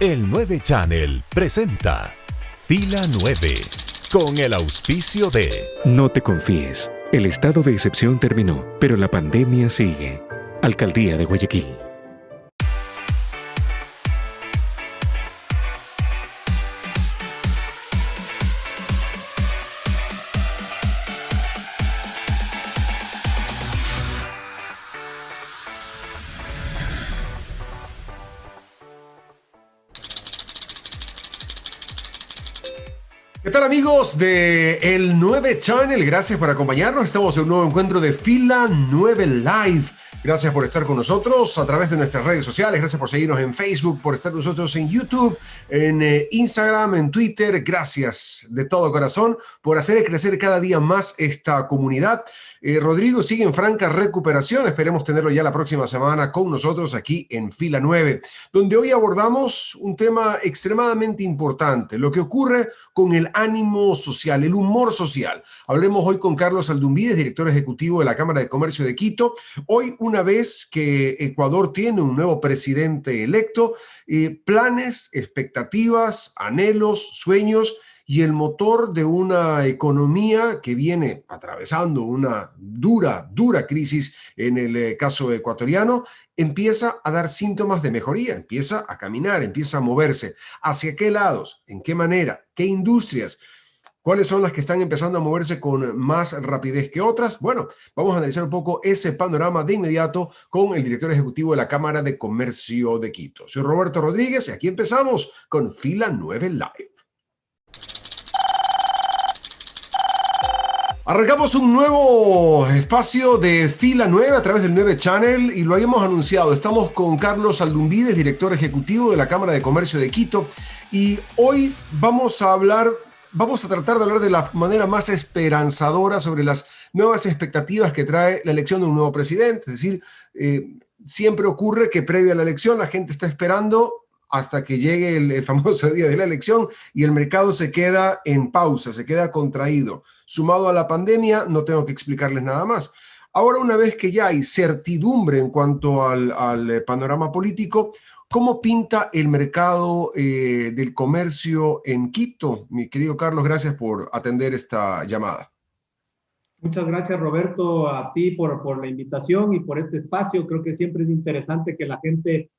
El 9 Channel presenta Fila 9 con el auspicio de... No te confíes. El estado de excepción terminó, pero la pandemia sigue. Alcaldía de Guayaquil. ¿Qué tal, amigos de El 9 Channel? Gracias por acompañarnos. Estamos en un nuevo encuentro de Fila 9 Live. Gracias por estar con nosotros a través de nuestras redes sociales. Gracias por seguirnos en Facebook, por estar con nosotros en YouTube, en Instagram, en Twitter. Gracias de todo corazón por hacer crecer cada día más esta comunidad. Rodrigo sigue en franca recuperación. Esperemos tenerlo ya la próxima semana con nosotros aquí en Fila 9, donde hoy abordamos un tema extremadamente importante, lo que ocurre con el ánimo social, el humor social. Hablemos hoy con Carlos Aldunvídez, director ejecutivo de la Cámara de Comercio de Quito. Hoy, una vez que Ecuador tiene un nuevo presidente electo, planes, expectativas, anhelos, sueños y el motor de una economía que viene atravesando una dura crisis en el caso ecuatoriano, empieza a dar síntomas de mejoría, empieza a caminar, empieza a moverse. ¿Hacia qué lados? ¿En qué manera? ¿Qué industrias? ¿Cuáles son las que están empezando a moverse con más rapidez que otras? Bueno, vamos a analizar un poco ese panorama de inmediato con el director ejecutivo de la Cámara de Comercio de Quito. Soy Roberto Rodríguez y aquí empezamos con Fila 9 Live. Arrancamos un nuevo espacio de Fila 9 a través del 9 Channel y lo habíamos anunciado. Estamos con Carlos Aldunvídez, director ejecutivo de la Cámara de Comercio de Quito, y hoy vamos a tratar de hablar de la manera más esperanzadora sobre las nuevas expectativas que trae la elección de un nuevo presidente. Es decir, siempre ocurre que previo a la elección la gente está esperando hasta que llegue el famoso día de la elección y el mercado se queda en pausa, se queda contraído. Sumado a la pandemia, no tengo que explicarles nada más. Ahora, una vez que ya hay certidumbre en cuanto al panorama político, ¿cómo pinta el mercado del comercio en Quito? Mi querido Carlos, gracias por atender esta llamada. Muchas gracias, Roberto, a ti por la invitación y por este espacio. Creo que siempre es interesante que la gente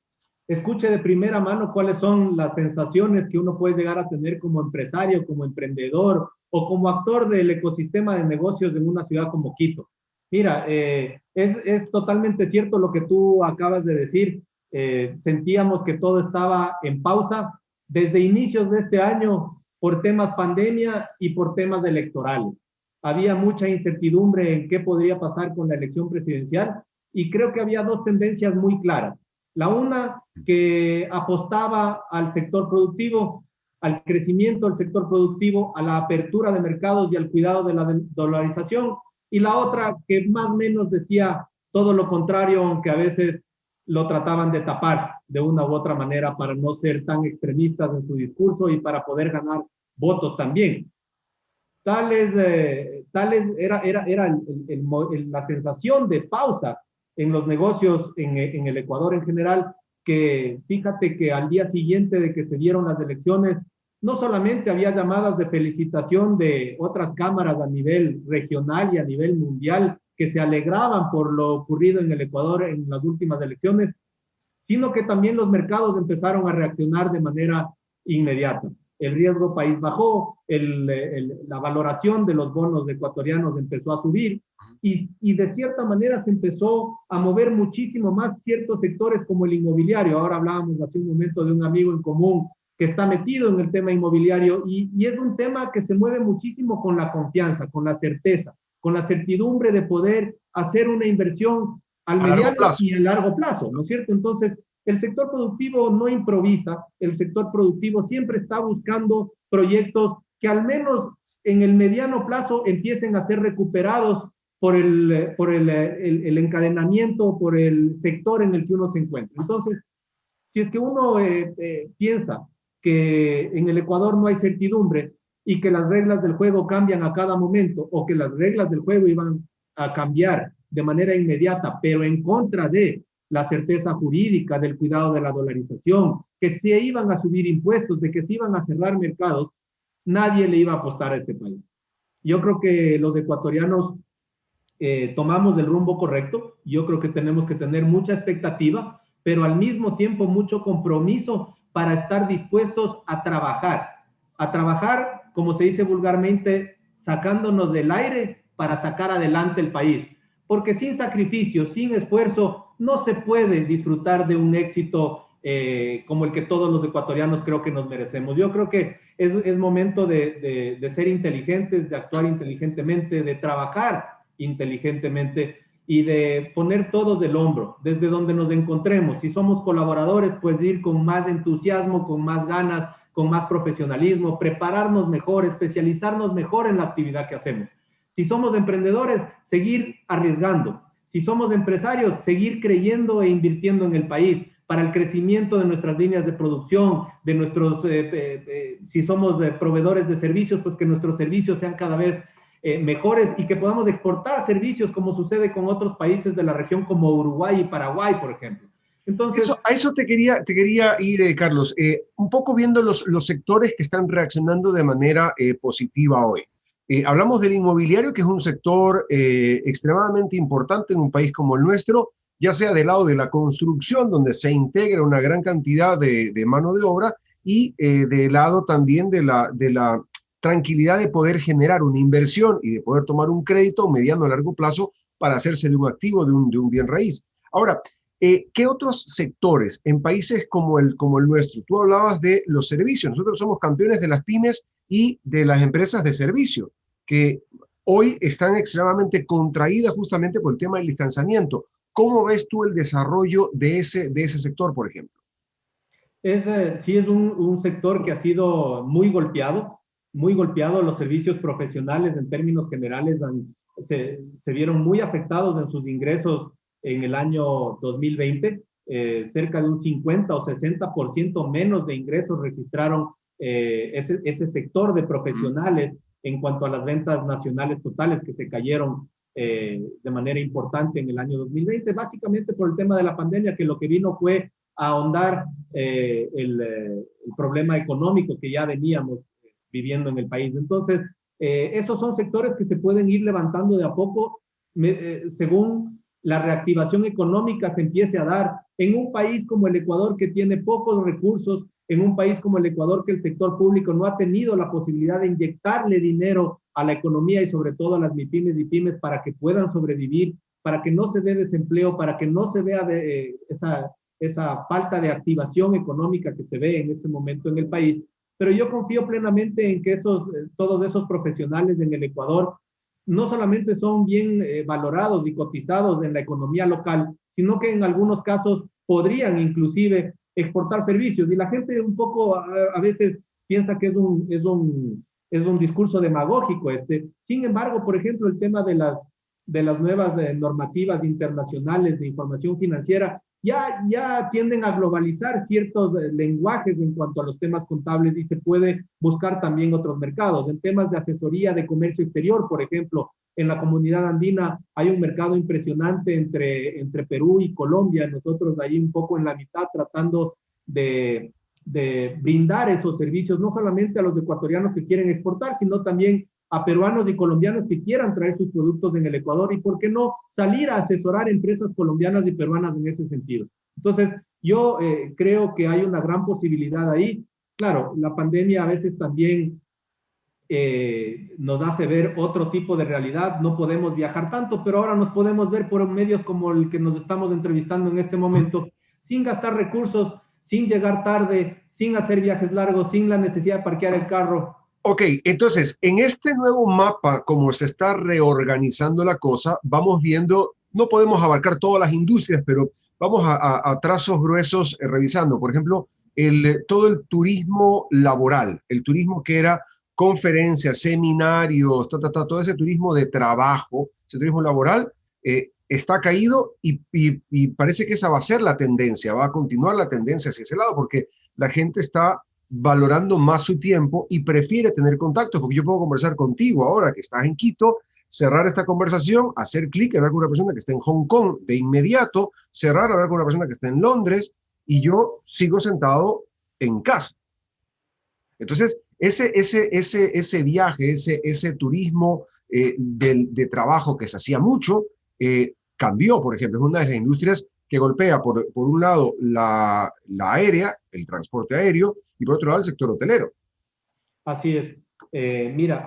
escuche de primera mano cuáles son las sensaciones que uno puede llegar a tener como empresario, como emprendedor o como actor del ecosistema de negocios en una ciudad como Quito. Mira, es totalmente cierto lo que tú acabas de decir. Sentíamos que todo estaba en pausa desde inicios de este año por temas pandemia y por temas electorales. Había mucha incertidumbre en qué podría pasar con la elección presidencial y creo que había dos tendencias muy claras. La una, que apostaba al sector productivo, al crecimiento del sector productivo, a la apertura de mercados y al cuidado de la dolarización. Y la otra, que más o menos decía todo lo contrario, aunque a veces lo trataban de tapar de una u otra manera para no ser tan extremistas en su discurso y para poder ganar votos también. Tales era la sensación de pausa en los negocios en el Ecuador en general, que fíjate que al día siguiente de que se dieron las elecciones, no solamente había llamadas de felicitación de otras cámaras a nivel regional y a nivel mundial que se alegraban por lo ocurrido en el Ecuador en las últimas elecciones, sino que también los mercados empezaron a reaccionar de manera inmediata. El riesgo país bajó, la valoración de los bonos ecuatorianos empezó a subir y de cierta manera se empezó a mover muchísimo más ciertos sectores como el inmobiliario. Ahora hablábamos hace un momento de un amigo en común que está metido en el tema inmobiliario y es un tema que se mueve muchísimo con la confianza, con la certeza, con la certidumbre de poder hacer una inversión al mediano y a largo plazo, ¿no es cierto? Entonces, el sector productivo no improvisa, el sector productivo siempre está buscando proyectos que al menos en el mediano plazo empiecen a ser recuperados por el encadenamiento, por el sector en el que uno se encuentra. Entonces, si es que uno piensa que en el Ecuador no hay certidumbre y que las reglas del juego cambian a cada momento o que las reglas del juego iban a cambiar de manera inmediata, pero en contra de la certeza jurídica, del cuidado de la dolarización, que se iban a subir impuestos, de que se iban a cerrar mercados, nadie le iba a apostar a este país. Yo creo que los ecuatorianos tomamos el rumbo correcto. Yo creo que tenemos que tener mucha expectativa, pero al mismo tiempo mucho compromiso para estar dispuestos a trabajar, como se dice vulgarmente, sacándonos del aire para sacar adelante el país. Porque sin sacrificio, sin esfuerzo, no se puede disfrutar de un éxito como el que todos los ecuatorianos creo que nos merecemos. Yo creo que es momento de ser inteligentes, de actuar inteligentemente, de trabajar inteligentemente y de poner todos del hombro, desde donde nos encontremos. Si somos colaboradores, pues ir con más entusiasmo, con más ganas, con más profesionalismo, prepararnos mejor, especializarnos mejor en la actividad que hacemos. Si somos emprendedores, seguir arriesgando. Si somos empresarios, seguir creyendo e invirtiendo en el país para el crecimiento de nuestras líneas de producción, de nuestros, si somos proveedores de servicios, pues que nuestros servicios sean cada vez mejores y que podamos exportar servicios como sucede con otros países de la región como Uruguay y Paraguay, por ejemplo. Entonces, a eso te quería ir, Carlos, un poco viendo los sectores que están reaccionando de manera positiva hoy. Hablamos del inmobiliario, que es un sector extremadamente importante en un país como el nuestro, ya sea del lado de la construcción, donde se integra una gran cantidad de mano de obra, y del lado también de la tranquilidad de poder generar una inversión y de poder tomar un crédito mediano a largo plazo para hacerse de un activo, de un bien raíz. Ahora, ¿qué otros sectores en países como el nuestro? Tú hablabas de los servicios. Nosotros somos campeones de las pymes y de las empresas de servicio, que hoy están extremadamente contraídas justamente por el tema del distanciamiento. ¿Cómo ves tú el desarrollo de ese sector, por ejemplo? Sí es un sector que ha sido muy golpeado. Los servicios profesionales en términos generales se vieron muy afectados en sus ingresos en el año 2020. Cerca de un 50 o 60% menos de ingresos registraron ese sector de profesionales en cuanto a las ventas nacionales totales, que se cayeron de manera importante en el año 2020, básicamente por el tema de la pandemia, que lo que vino fue a ahondar el problema económico que ya veníamos viviendo en el país. Entonces, esos son sectores que se pueden ir levantando de a poco según la reactivación económica se empiece a dar en un país como el Ecuador, que tiene pocos recursos, en un país como el Ecuador, que el sector público no ha tenido la posibilidad de inyectarle dinero a la economía y sobre todo a las MIPYMES y pymes para que puedan sobrevivir, para que no se dé desempleo, para que no se vea esa falta de activación económica que se ve en este momento en el país. Pero yo confío plenamente en que todos esos profesionales en el Ecuador no solamente son bien valorados y cotizados en la economía local, sino que en algunos casos podrían inclusive exportar servicios. Y la gente un poco a veces piensa que es un discurso demagógico. Sin embargo, por ejemplo, el tema de las nuevas normativas internacionales de información financiera ya tienden a globalizar ciertos lenguajes en cuanto a los temas contables y se puede buscar también otros mercados. En temas de asesoría de comercio exterior, por ejemplo, en la comunidad andina hay un mercado impresionante entre Perú y Colombia. Nosotros ahí un poco en la mitad tratando de brindar esos servicios, no solamente a los ecuatorianos que quieren exportar, sino también a peruanos y colombianos que quieran traer sus productos en el Ecuador y, ¿por qué no?, salir a asesorar empresas colombianas y peruanas en ese sentido. Entonces, yo creo que hay una gran posibilidad ahí. Claro, la pandemia a veces también nos hace ver otro tipo de realidad, no podemos viajar tanto, pero ahora nos podemos ver por medios como el que nos estamos entrevistando en este momento, sin gastar recursos, sin llegar tarde, sin hacer viajes largos, sin la necesidad de parquear el carro. Ok, entonces, en este nuevo mapa, como se está reorganizando la cosa, vamos viendo, no podemos abarcar todas las industrias, pero vamos a trazos gruesos revisando. Por ejemplo, todo el turismo laboral, el turismo que era conferencias, seminarios, todo ese turismo de trabajo, ese turismo laboral, está caído y parece que esa va a ser la tendencia, va a continuar la tendencia hacia ese lado, porque la gente está valorando más su tiempo y prefiere tener contactos, porque yo puedo conversar contigo ahora que estás en Quito, cerrar esta conversación, hacer clic, hablar con una persona que está en Hong Kong de inmediato, cerrar, hablar con una persona que está en Londres, y yo sigo sentado en casa. Entonces, ese viaje, ese turismo de trabajo que se hacía mucho, cambió, por ejemplo. Es una de las industrias que golpea, por un lado, la aérea, el transporte aéreo, y por otro lado, el sector hotelero. Así es. Mira,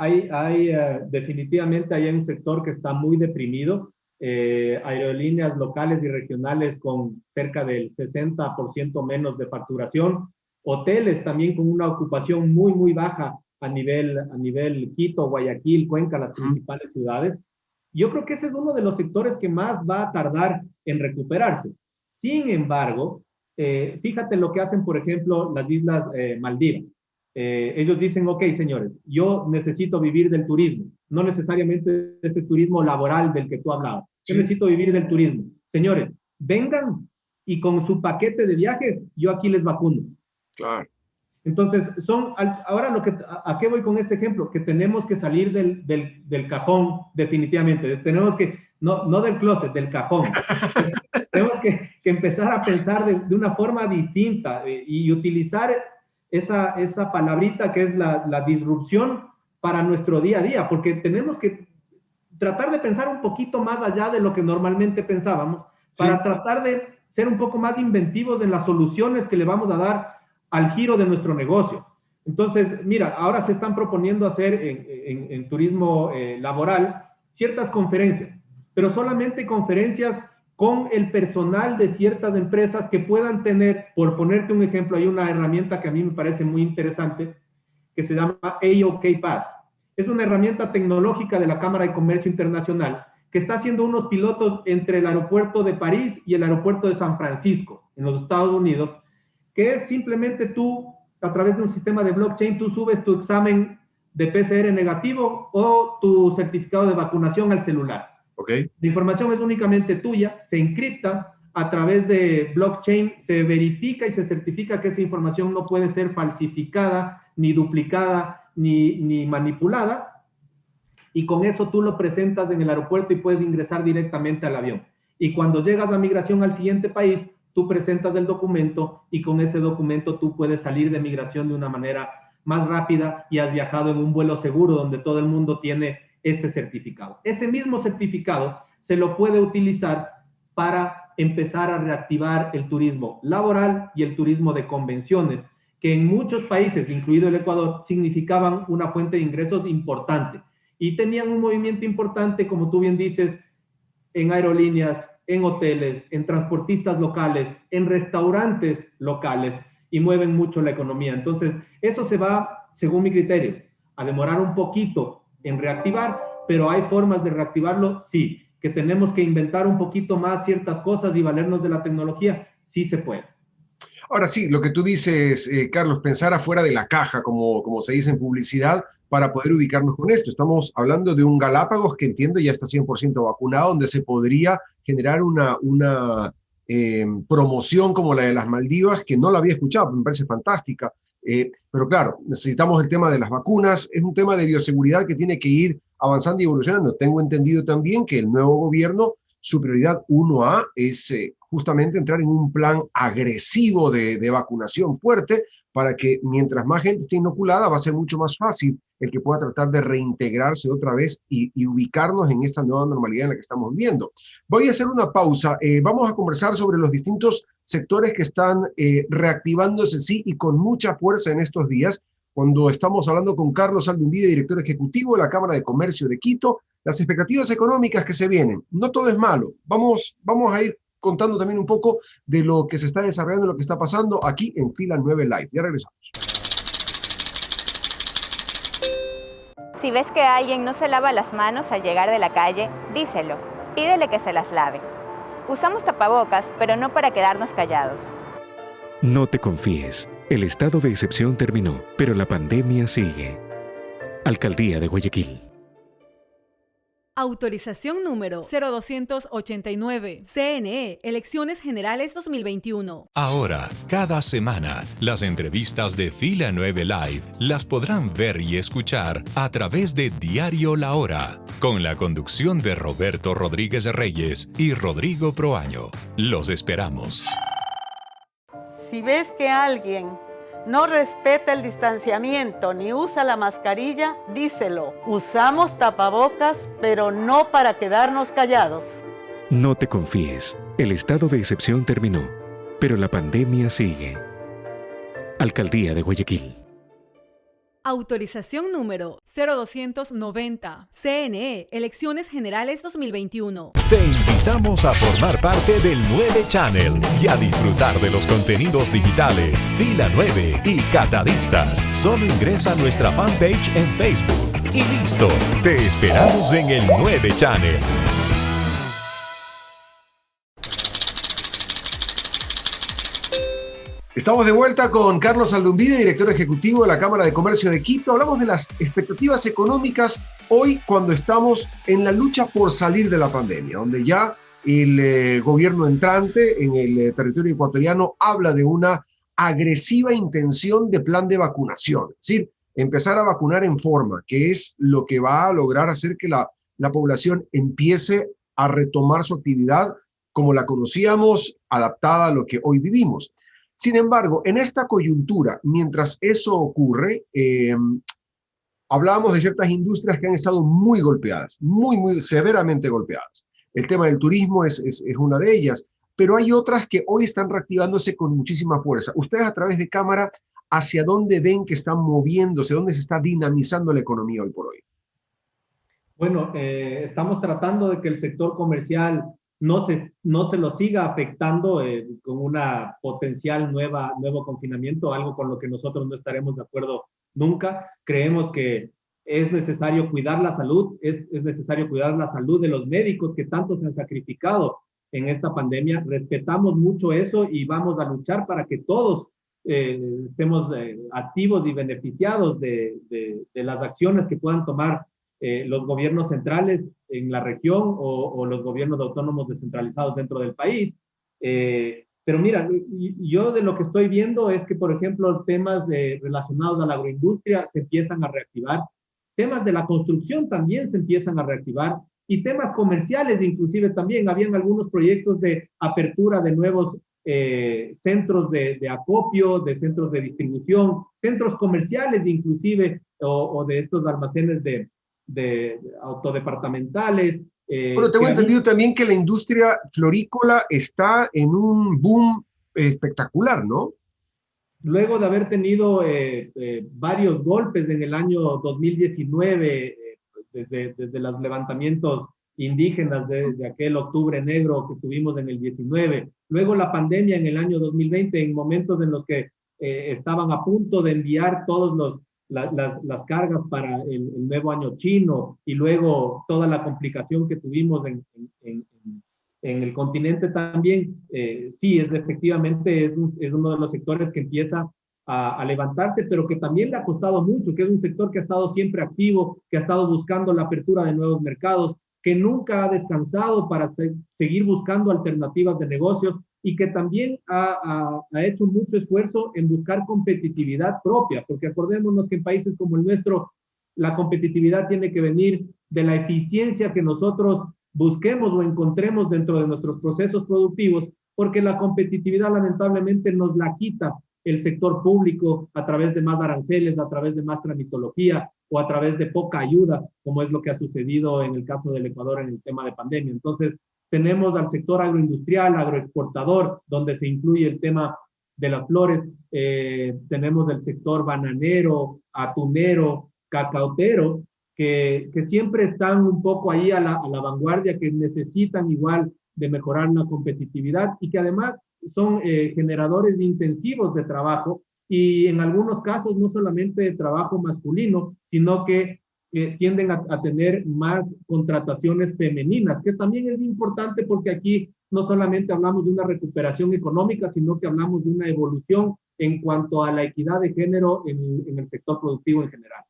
definitivamente hay un sector que está muy deprimido. Aerolíneas locales y regionales con cerca del 60% menos de facturación. Hoteles también con una ocupación muy, muy baja a nivel Quito, Guayaquil, Cuenca, las principales ciudades. Yo creo que ese es uno de los sectores que más va a tardar en recuperarse. Sin embargo, fíjate lo que hacen, por ejemplo, las Islas Maldivas. Ellos dicen, ok, señores, yo necesito vivir del turismo, no necesariamente este turismo laboral del que tú hablabas. Yo necesito vivir del turismo. Señores, vengan y con su paquete de viajes, yo aquí les vacuno. Claro. Entonces, ahora ¿a qué voy con este ejemplo? Que tenemos que salir del cajón, definitivamente. Tenemos que, no del closet, del cajón. Tenemos que empezar a pensar de una forma distinta y utilizar esa palabrita que es la disrupción para nuestro día a día, porque tenemos que tratar de pensar un poquito más allá de lo que normalmente pensábamos, para tratar de ser un poco más inventivos en las soluciones que le vamos a dar al giro de nuestro negocio. Entonces, mira, ahora se están proponiendo hacer en turismo laboral ciertas conferencias, pero solamente conferencias con el personal de ciertas empresas que puedan tener, por ponerte un ejemplo, hay una herramienta que a mí me parece muy interesante, que se llama AOK Pass. Es una herramienta tecnológica de la Cámara de Comercio Internacional que está haciendo unos pilotos entre el aeropuerto de París y el aeropuerto de San Francisco, en los Estados Unidos, que es simplemente tú, a través de un sistema de blockchain, tú subes tu examen de PCR negativo o tu certificado de vacunación al celular. Okay. La información es únicamente tuya, se encripta a través de blockchain, se verifica y se certifica que esa información no puede ser falsificada, ni duplicada, ni manipulada, y con eso tú lo presentas en el aeropuerto y puedes ingresar directamente al avión. Y cuando llegas a migración al siguiente país, tú presentas el documento y con ese documento tú puedes salir de migración de una manera más rápida y has viajado en un vuelo seguro donde todo el mundo tiene este certificado. Ese mismo certificado se lo puede utilizar para empezar a reactivar el turismo laboral y el turismo de convenciones, que en muchos países, incluido el Ecuador, significaban una fuente de ingresos importante y tenían un movimiento importante, como tú bien dices, en aerolíneas, en hoteles, en transportistas locales, en restaurantes locales, y mueven mucho la economía. Entonces, eso se va, según mi criterio, a demorar un poquito en reactivar, pero hay formas de reactivarlo, sí. Que tenemos que inventar un poquito más ciertas cosas y valernos de la tecnología, sí se puede. Ahora sí, lo que tú dices, Carlos, pensar afuera de la caja, como se dice en publicidad, para poder ubicarnos con esto. Estamos hablando de un Galápagos que entiendo ya está 100% vacunado, donde se podría generar una promoción como la de las Maldivas, que no la había escuchado, me parece fantástica. Pero claro, necesitamos el tema de las vacunas, es un tema de bioseguridad que tiene que ir avanzando y evolucionando. Tengo entendido también que el nuevo gobierno, su prioridad 1A es justamente entrar en un plan agresivo de vacunación fuerte para que mientras más gente esté inoculada va a ser mucho más fácil el que pueda tratar de reintegrarse otra vez y ubicarnos en esta nueva normalidad en la que estamos viendo. Voy a hacer una pausa. Vamos a conversar sobre los distintos sectores que están reactivándose, sí, y con mucha fuerza en estos días, cuando estamos hablando con Carlos Aldunvide, director ejecutivo de la Cámara de Comercio de Quito, las expectativas económicas que se vienen. No todo es malo. Vamos a ir contando también un poco de lo que se está desarrollando, lo que está pasando aquí en Fila 9 Live. Ya regresamos. Si ves que alguien no se lava las manos al llegar de la calle, díselo. Pídele que se las lave. Usamos tapabocas, pero no para quedarnos callados. No te confíes. El estado de excepción terminó, pero la pandemia sigue. Alcaldía de Guayaquil. Autorización número 0289. CNE, Elecciones Generales 2021. Ahora, cada semana, las entrevistas de Fila 9 Live las podrán ver y escuchar a través de Diario La Hora, con la conducción de Roberto Rodríguez Reyes y Rodrigo Proaño. Los esperamos. Si ves que alguien no respeta el distanciamiento ni usa la mascarilla, díselo. Usamos tapabocas, pero no para quedarnos callados. No te confíes. El estado de excepción terminó, pero la pandemia sigue. Alcaldía de Guayaquil. Autorización número 0290. CNE, Elecciones Generales 2021. Te invitamos a formar parte del 9 Channel y a disfrutar de los contenidos digitales Fila 9 y Catadistas. Solo ingresa a nuestra fanpage en Facebook y listo. Te esperamos en el 9 Channel. Estamos de vuelta con Carlos Aldumbide, director ejecutivo de la Cámara de Comercio de Quito. Hablamos de las expectativas económicas hoy cuando estamos en la lucha por salir de la pandemia, donde ya el gobierno entrante en el territorio ecuatoriano habla de una agresiva intención de plan de vacunación. Es decir, empezar a vacunar en forma, que es lo que va a lograr hacer que la población empiece a retomar su actividad como la conocíamos, adaptada a lo que hoy vivimos. Sin embargo, en esta coyuntura, mientras eso ocurre, hablábamos de ciertas industrias que han estado muy golpeadas, muy severamente golpeadas. El tema del turismo es una de ellas, pero hay otras que hoy están reactivándose con muchísima fuerza. Ustedes a través de cámara, ¿hacia dónde ven que están moviéndose? ¿Dónde se está dinamizando la economía hoy por hoy? Bueno, estamos tratando de que el sector comercial no se lo siga afectando con una potencial nuevo confinamiento, algo con lo que nosotros no estaremos de acuerdo nunca. Creemos que es necesario cuidar la salud, es necesario cuidar la salud de los médicos que tanto se han sacrificado en esta pandemia. Respetamos mucho eso y vamos a luchar para que todos estemos activos y beneficiados de las acciones que puedan tomar los gobiernos centrales en la región o los gobiernos autónomos descentralizados dentro del país. Pero mira, yo de lo que estoy viendo es que, por ejemplo, temas relacionados a la agroindustria se empiezan a reactivar, temas de la construcción también se empiezan a reactivar y temas comerciales inclusive también. Habían algunos proyectos de apertura de nuevos centros de acopio, de centros de distribución, centros comerciales inclusive, o de estos almacenes de autodepartamentales. Bueno, tengo entendido también que la industria florícola está en un boom espectacular, ¿no? Luego de haber tenido varios golpes en el año 2019, desde los levantamientos indígenas de aquel octubre negro que tuvimos en el 19, luego la pandemia en el año 2020, en momentos en los que estaban a punto de enviar todos las cargas para el nuevo año chino, y luego toda la complicación que tuvimos en el continente también. Sí, efectivamente es uno de los sectores que empieza a levantarse, pero que también le ha costado mucho, que es un sector que ha estado siempre activo, que ha estado buscando la apertura de nuevos mercados, que nunca ha descansado para seguir buscando alternativas de negocios, y que también ha hecho mucho esfuerzo en buscar competitividad propia, porque acordémonos que en países como el nuestro, la competitividad tiene que venir de la eficiencia que nosotros busquemos o encontremos dentro de nuestros procesos productivos, porque la competitividad lamentablemente nos la quita el sector público a través de más aranceles, a través de más tramitología o a través de poca ayuda, como es lo que ha sucedido en el caso del Ecuador en el tema de pandemia. Entonces, tenemos al sector agroindustrial, agroexportador, donde se incluye el tema de las flores. Tenemos el sector bananero, atunero, cacautero, que siempre están un poco ahí a la vanguardia, que necesitan igual de mejorar la competitividad y que además son generadores intensivos de trabajo, y en algunos casos no solamente de trabajo masculino, sino que tienden a tener más contrataciones femeninas, que también es importante porque aquí no solamente hablamos de una recuperación económica, sino que hablamos de una evolución en cuanto a la equidad de género en el sector productivo en general.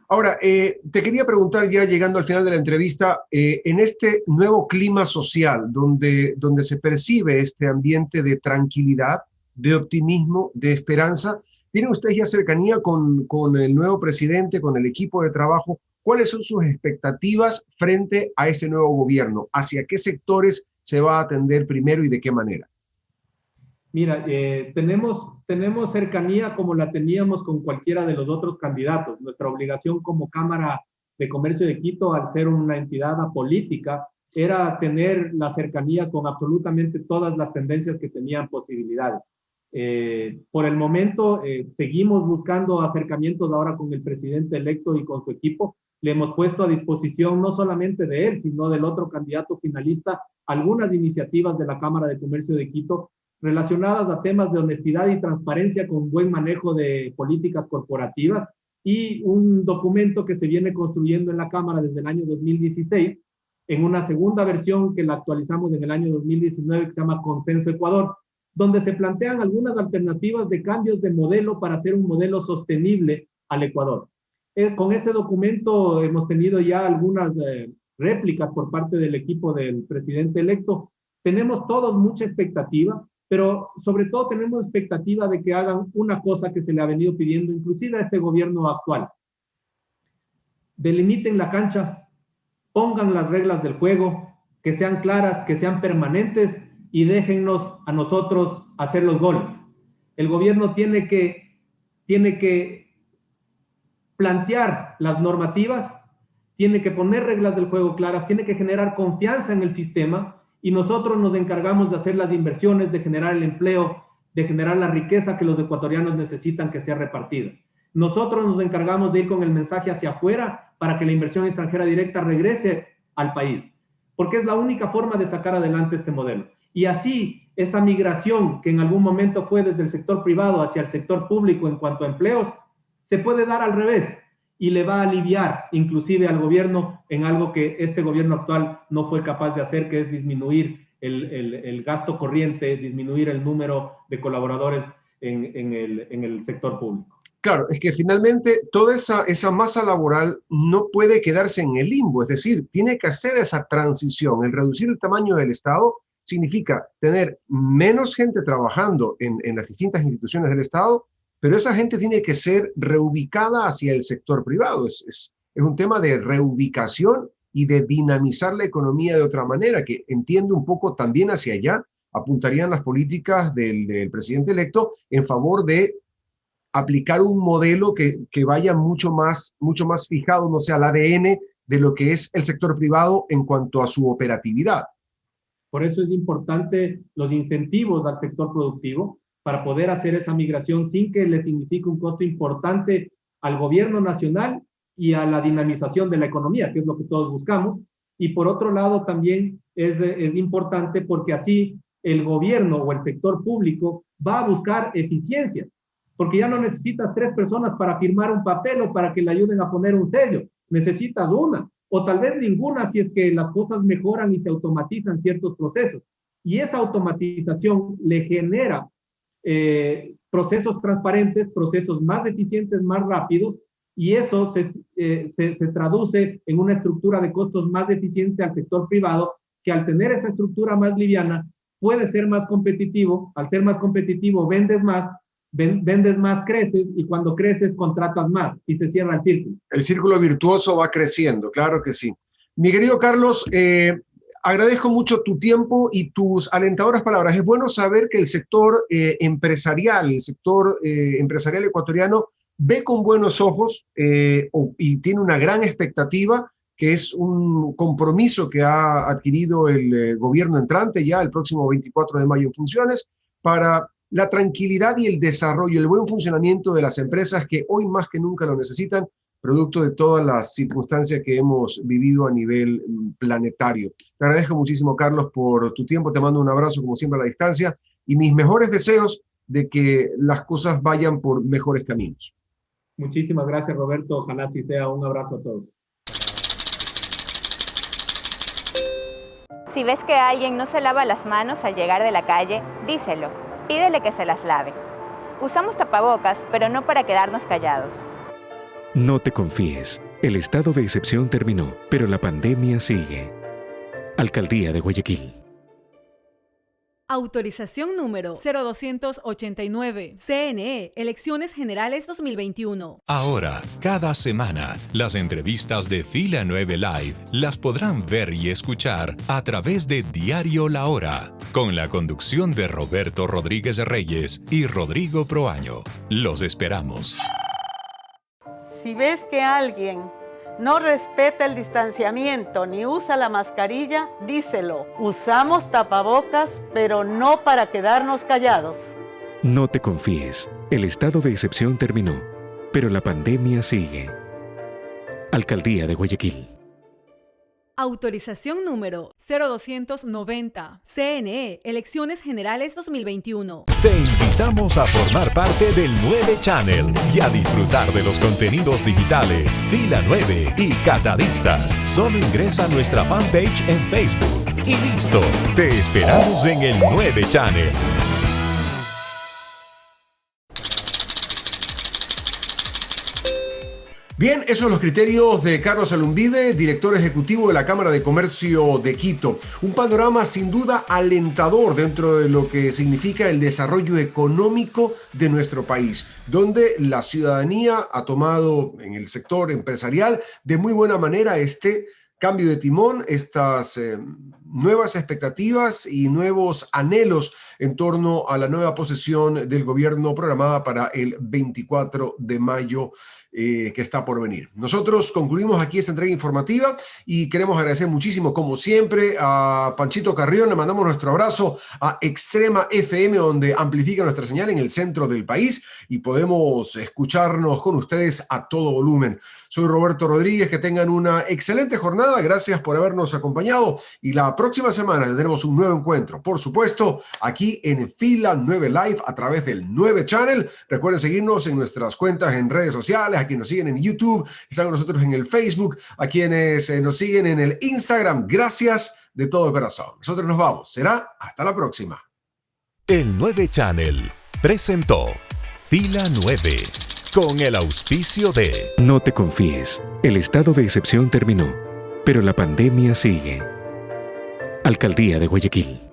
Ahora, te quería preguntar, ya llegando al final de la entrevista, en este nuevo clima social donde se percibe este ambiente de tranquilidad, de optimismo, de esperanza, ¿tienen ustedes ya cercanía con el nuevo presidente, con el equipo de trabajo? ¿Cuáles son sus expectativas frente a ese nuevo gobierno? ¿Hacia qué sectores se va a atender primero y de qué manera? Mira, tenemos cercanía como la teníamos con cualquiera de los otros candidatos. Nuestra obligación como Cámara de Comercio de Quito, al ser una entidad apolítica, era tener la cercanía con absolutamente todas las tendencias que tenían posibilidades. Por el momento, seguimos buscando acercamientos ahora con el presidente electo y con su equipo. Le hemos puesto a disposición no solamente de él, sino del otro candidato finalista, algunas iniciativas de la Cámara de Comercio de Quito relacionadas a temas de honestidad y transparencia con buen manejo de políticas corporativas, y un documento que se viene construyendo en la Cámara desde el año 2016, en una segunda versión que la actualizamos en el año 2019, que se llama Consenso Ecuador, donde se plantean algunas alternativas de cambios de modelo para hacer un modelo sostenible al Ecuador. Con ese documento hemos tenido ya algunas réplicas por parte del equipo del presidente electo. Tenemos todos mucha expectativa, pero sobre todo tenemos expectativa de que hagan una cosa que se le ha venido pidiendo inclusive a este gobierno actual. Delimiten la cancha, pongan las reglas del juego, que sean claras, que sean permanentes, y déjennos a nosotros hacer los goles. El gobierno tiene que plantear las normativas, tiene que poner reglas del juego claras, tiene que generar confianza en el sistema, y nosotros nos encargamos de hacer las inversiones, de generar el empleo, de generar la riqueza que los ecuatorianos necesitan que sea repartida. Nosotros nos encargamos de ir con el mensaje hacia afuera para que la inversión extranjera directa regrese al país, porque es la única forma de sacar adelante este modelo. Y así, esa migración que en algún momento fue desde el sector privado hacia el sector público en cuanto a empleos, se puede dar al revés, y le va a aliviar inclusive al gobierno en algo que este gobierno actual no fue capaz de hacer, que es disminuir el gasto corriente, disminuir el número de colaboradores en el sector público. Claro, es que finalmente toda esa masa laboral no puede quedarse en el limbo, es decir, tiene que hacer esa transición. El reducir el tamaño del Estado significa tener menos gente trabajando en las distintas instituciones del Estado, pero esa gente tiene que ser reubicada hacia el sector privado. Es un tema de reubicación y de dinamizar la economía de otra manera, que entiendo un poco también hacia allá apuntarían las políticas del presidente electo en favor de aplicar un modelo que vaya mucho más fijado, no sé, al ADN de lo que es el sector privado en cuanto a su operatividad. Por eso es importante los incentivos al sector productivo para poder hacer esa migración sin que le signifique un costo importante al gobierno nacional y a la dinamización de la economía, que es lo que todos buscamos. Y por otro lado también es importante porque así el gobierno o el sector público va a buscar eficiencias, porque ya no necesitas 3 personas para firmar un papel o para que le ayuden a poner un sello, necesitas una, o tal vez ninguna si es que las cosas mejoran y se automatizan ciertos procesos. Y esa automatización le genera procesos transparentes, procesos más eficientes, más rápidos, y eso se traduce en una estructura de costos más eficiente al sector privado, que al tener esa estructura más liviana puede ser más competitivo. Al ser más competitivo vendes más, creces, y cuando creces contratas más y se cierra el círculo. El círculo virtuoso va creciendo, claro que sí. Mi querido Carlos, agradezco mucho tu tiempo y tus alentadoras palabras. Es bueno saber que el sector empresarial ecuatoriano ve con buenos ojos y tiene una gran expectativa, que es un compromiso que ha adquirido el gobierno entrante ya el próximo 24 de mayo en funciones, para la tranquilidad y el desarrollo, el buen funcionamiento de las empresas que hoy más que nunca lo necesitan, producto de todas las circunstancias que hemos vivido a nivel planetario. Te agradezco muchísimo, Carlos, por tu tiempo. Te mando un abrazo, como siempre, a la distancia, y mis mejores deseos de que las cosas vayan por mejores caminos. Muchísimas gracias, Roberto. Ojalá así sea. Un abrazo a todos. Si ves que alguien no se lava las manos al llegar de la calle, díselo. Pídele que se las lave. Usamos tapabocas, pero no para quedarnos callados. No te confíes. El estado de excepción terminó, pero la pandemia sigue. Alcaldía de Guayaquil. Autorización número 0289. CNE, Elecciones Generales 2021. Ahora, cada semana, las entrevistas de Fila 9 Live las podrán ver y escuchar a través de Diario La Hora, con la conducción de Roberto Rodríguez Reyes y Rodrigo Proaño. Los esperamos. Si ves que alguien no respeta el distanciamiento ni usa la mascarilla, díselo. Usamos tapabocas, pero no para quedarnos callados. No te confíes, el estado de excepción terminó, pero la pandemia sigue. Alcaldía de Guayaquil. Autorización número 0290. CNE, Elecciones Generales 2021. Te invitamos a formar parte del 9 Channel y a disfrutar de los contenidos digitales Fila 9 y Catadistas. Solo ingresa a nuestra fanpage en Facebook y listo. Te esperamos en el 9 Channel. Bien, esos son los criterios de Carlos Alumbide, director ejecutivo de la Cámara de Comercio de Quito. Un panorama sin duda alentador dentro de lo que significa el desarrollo económico de nuestro país, donde la ciudadanía ha tomado en el sector empresarial de muy buena manera este cambio de timón, estas nuevas expectativas y nuevos anhelos en torno a la nueva posesión del gobierno programada para el 24 de mayo que está por venir. Nosotros concluimos aquí esta entrega informativa y queremos agradecer muchísimo, como siempre, a Panchito Carrión. Le mandamos nuestro abrazo a Extrema FM, donde amplifica nuestra señal en el centro del país y podemos escucharnos con ustedes a todo volumen. Soy Roberto Rodríguez, que tengan una excelente jornada. Gracias por habernos acompañado y la próxima semana tendremos un nuevo encuentro, por supuesto, aquí en Fila 9 Live a través del 9 Channel. Recuerden seguirnos en nuestras cuentas en redes sociales, a quienes nos siguen en YouTube, están con nosotros en el Facebook, a quienes nos siguen en el Instagram. Gracias de todo corazón. Nosotros nos vamos. Será hasta la próxima. El 9 Channel presentó Fila 9 con el auspicio de... No te confíes, el estado de excepción terminó, pero la pandemia sigue. Alcaldía de Guayaquil.